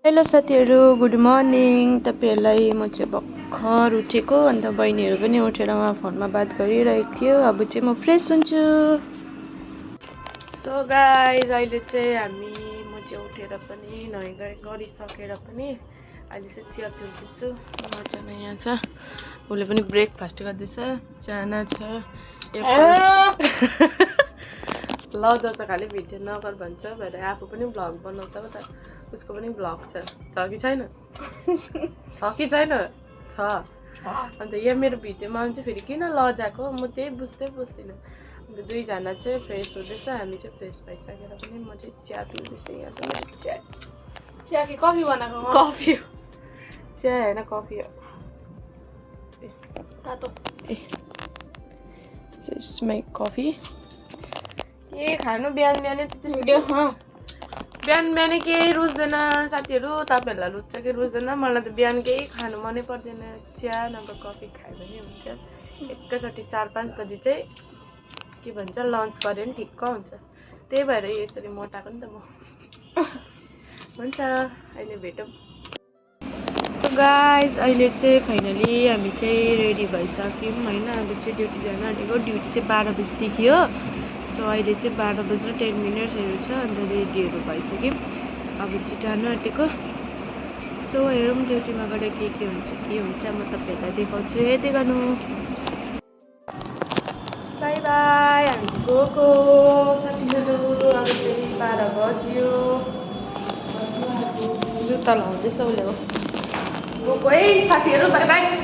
Hello साथीहरू, good morning. तपाईहरूलाई म चाहिँ भर्खर उठेको, अन्त बहिनीहरू पनि उठेर उहाँ फोनमा बात गरिरहेको थियो। अब चाहिँ म फ्रेस हुन्छु। सो गाइज, अहिले चाहिँ म चाहिँ उठेर पनि नुहाइ गरिसकेर पनि अहिले चाहिँ चिया पिउँदैछु। मजाले यहाँ छ, उसले पनि ब्रेकफास्ट गर्दैछ। चाना छ, ल जस्तो खालि भिडियो नगर भन्छ भएर आफू पनि भ्लग बनाउँछ त। उसको पनि भ्लग छ कि छैन? छ कि छैन? छ। अन्त यहाँ मेरो भिडियोमा चाहिँ फेरि किन लजाएको म त्यही बुझ्दिनँ। अन्त दुईजना चाहिँ फ्रेस हुँदैछ, हामी चाहिँ फ्रेस भइसकेर पनि म चाहिँ चिया पिउँदैछु। यहाँ चाहिँ मेरो चिया कि कफी बनाएको? कफी हो, चिया होइन कफी हो। तातो माई कफी। के खानु बिहान बिहानै केही रुच्दैन साथीहरू। तपाईँहरूलाई रुच्छ कि रुच्दैन, मलाई त बिहान केही खानु मनै पर्दैन। चिया नभए कफी खायो भने हुन्छ। एकैचोटि 4-5 बजी चाहिँ के भन्छ लन्च गऱ्यो भने ठिक्क हुन्छ। त्यही भएर यसरी मोटाएको नि त म। हुन्छ, अहिले भेटौँ। सो गाइज, अहिले चाहिँ फाइनली हामी चाहिँ रेडी भइसक्यौँ होइन। अब चाहिँ ड्युटी जान आँटेको। ड्युटी चाहिँ 12 बजीदेखि हो। सो अहिले चाहिँ 12:10 छ। अन्त रेडीहरू भइसक्यौँ, अब चाहिँ जानु आँटेको। सो हेरौँ ड्युटीमा गएर के हुन्छ म तपाईँहरूलाई देखाउँछु। यति गर्नु। बाई बाई, हामी चाहिँ गएको साथीहरू। अब चाहिँ 12 बज्यो। जुत्ता लाउँदैछ उसले। गएको है साथीहरू, बाई बाई।